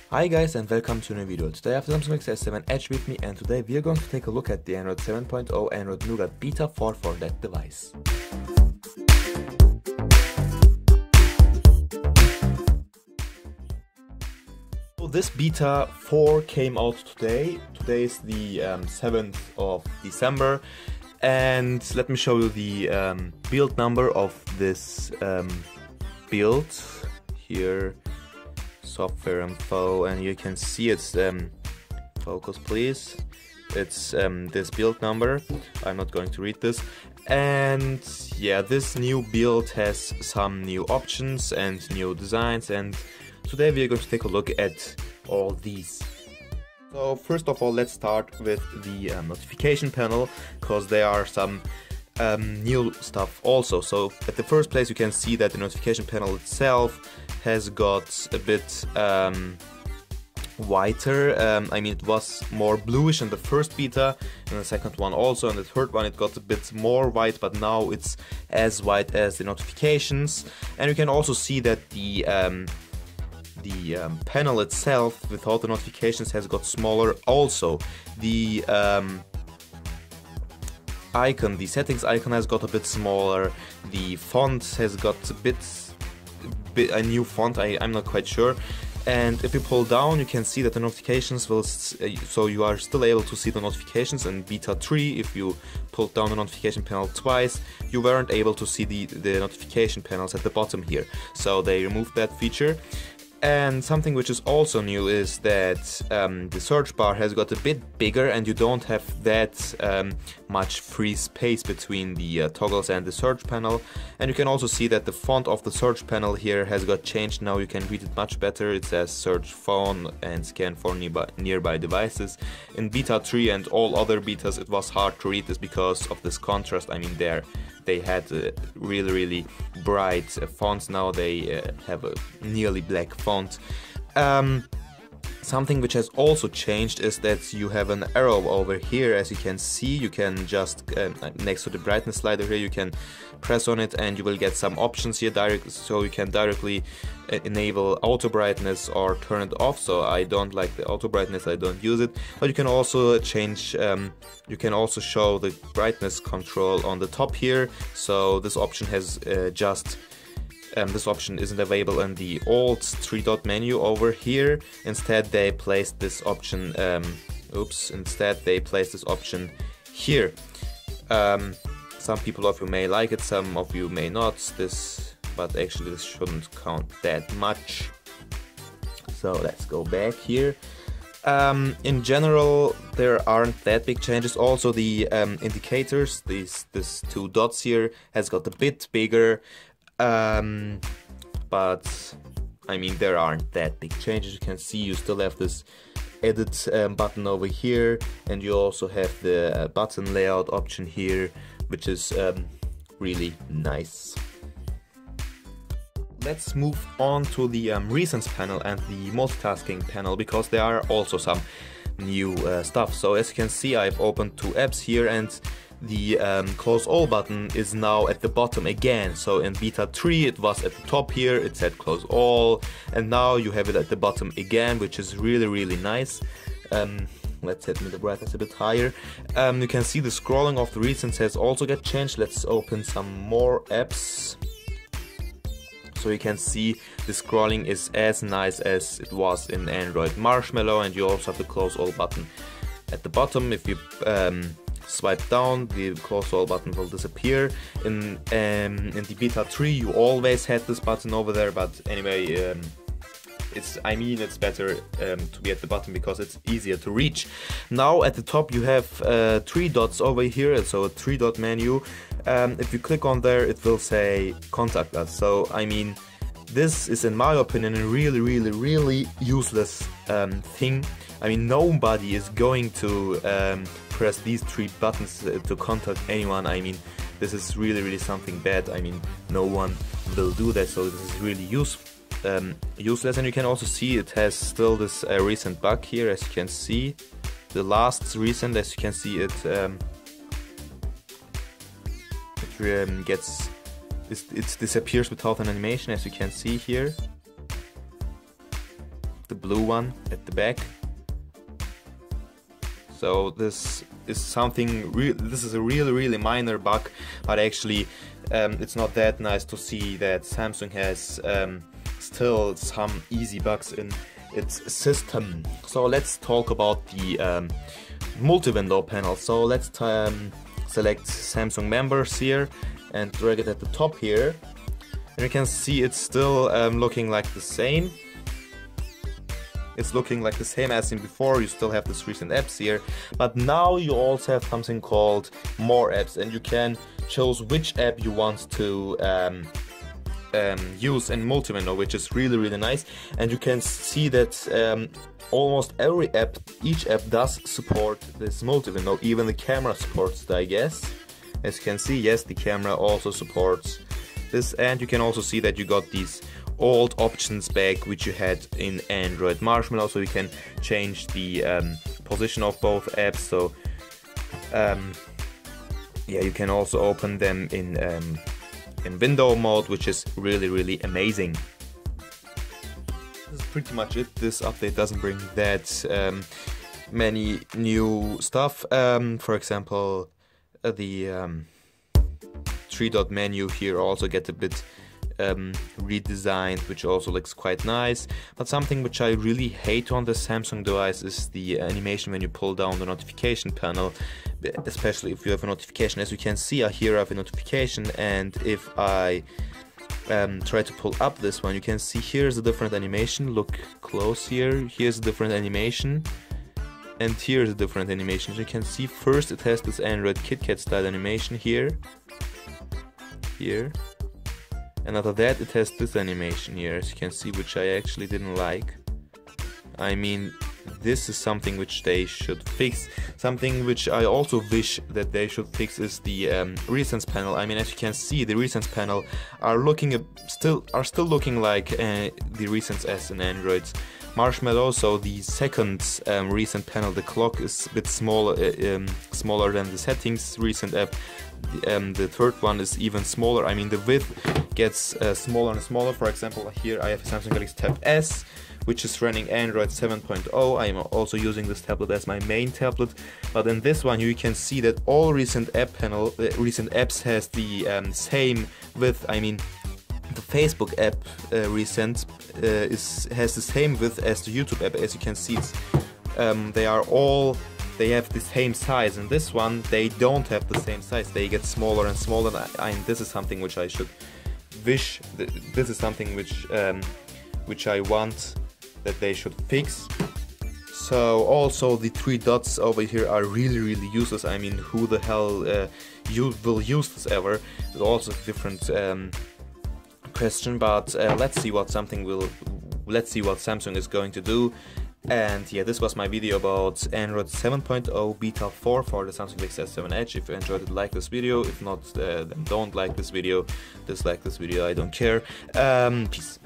Hi guys and welcome to a new video. Today I have the Samsung S7 Edge with me, and today we are going to take a look at the Android 7.0 Android Nougat Beta 4 for that device. So this Beta 4 came out today. Today is the 7th of December, and let me show you the build number of this build here. Software info, and you can see it's focus please, it's this build number. I'm not going to read this, and yeah, this new build has some new options and new designs, and today we are going to take a look at all these. So first of all, let's start with the notification panel, because there are some new stuff also. So at the first place you can see that the notification panel itself has got a bit whiter. I mean, it was more bluish in the first beta, and the second one also, and the third one it got a bit more white, but now it's as white as the notifications. And you can also see that the panel itself without the notifications has got smaller also. The icon, the settings icon has got a bit smaller. The font has got a new font, I'm not quite sure. And if you pull down, you can see that the notifications will, so you are still able to see the notifications. In beta 3, if you pulled down the notification panel twice, you weren't able to see the notification panels at the bottom here. So they removed that feature. And something which is also new is that the search bar has got a bit bigger, and you don't have that much free space between the toggles and the search panel. And you can also see that the font of the search panel here has got changed. Now you can read it much better. It says search phone and scan for nearby devices. In beta 3 and all other betas it was hard to read this because of this contrast. I mean, they had really bright fonts. Now they have a nearly black font. Something which has also changed is that you have an arrow over here. As you can see, you can just next to the brightness slider here, you can press on it and you will get some options here so you can directly enable auto brightness or turn it off. So I don't like the auto brightness, I don't use it, but you can also change, you can also show the brightness control on the top here. So this option has this option isn't available in the old 3-dot menu over here. Instead they placed this option instead they placed this option here. Some people of you may like it, some of you may not, but actually this shouldn't count that much. So let's go back here. In general, there aren't that big changes. Also the indicators, these 2 dots here, has got a bit bigger. But I mean, there aren't that big changes. You can see you still have this edit button over here, and you also have the button layout option here, which is really nice. Let's move on to the recents panel and the multitasking panel, because there are also some new stuff. So as you can see, I've opened 2 apps here, and the close all button is now at the bottom again. So in beta 3 it was at the top here, it said close all, and now you have it at the bottom again, which is really nice. Let's set the brightness a bit higher. You can see the scrolling of the recents has also got changed. Let's open some more apps. So you can see the scrolling is as nice as it was in Android Marshmallow, and you also have the close all button at the bottom. If you swipe down, the close all button will disappear. In the beta 3 you always had this button over there, but anyway, it's better to be at the bottom because it's easier to reach. Now at the top you have 3 dots over here, so a 3-dot menu. If you click on there, it will say contact us. So I mean, this is in my opinion a really useless thing. I mean, nobody is going to press these 3 buttons to contact anyone. I mean, this is really something bad. I mean, no one will do that, so this is really useless. And you can also see it has still this recent bug here. As you can see, the last recent, as you can see, it disappears without an animation, as you can see here. the blue one at the back. So this is something this is a really minor bug, but actually it's not that nice to see that Samsung has still some easy bugs in its system. So let's talk about the multi-window panel. So let's select Samsung members here and drag it at the top here, and you can see it's still looking like the same. It's looking like the same as in before. You still have this recent apps here, but now you also have something called more apps, and you can choose which app you want to use in multi-window, which is really nice. And you can see that almost every app, each app does support this multi-window. Even the camera supports it, I guess. As you can see, yes, the camera also supports this, and you can also see that you got these old options back which you had in Android Marshmallow, so you can change the position of both apps. So yeah, you can also open them in window mode, which is really amazing. This is pretty much it. This update doesn't bring that many new stuff. For example, the 3-dot menu here also get a bit redesigned, which also looks quite nice. But something which I really hate on the Samsung device is the animation when you pull down the notification panel, especially if you have a notification. As you can see, here I have a notification, and if I try to pull up this one, you can see here's a different animation. Look close here, here's a different animation, and here's a different animation. As you can see, first it has this Android KitKat style animation here, and after that it has this animation here, as you can see, which I actually didn't like. I mean, this is something which they should fix. Something which I also wish that they should fix is the recents panel. I mean, as you can see, the recents panel are still looking like the recents as in Android Marshmallow. So the second recent panel, the clock is a bit smaller than the settings recent app. The third one is even smaller. I mean, the width gets smaller and smaller. For example, here I have a Samsung Galaxy Tab S, which is running Android 7.0. I am also using this tablet as my main tablet, but in this one you can see that all recent apps has the same width. I mean, the Facebook app recent has the same width as the YouTube app. As you can see, they have the same size, and this one they don't have the same size. They get smaller and smaller. And this is something which I should wish. This is something which I want that they should fix. So also the 3 dots over here are really useless. I mean, who the hell you will use this ever? It's also a different question, but let's see what Samsung is going to do. And yeah, this was my video about Android 7.0 Beta 4 for the Samsung Galaxy S7 Edge. If you enjoyed it, like this video. If not, then don't like this video. Dislike this video, I don't care. Peace.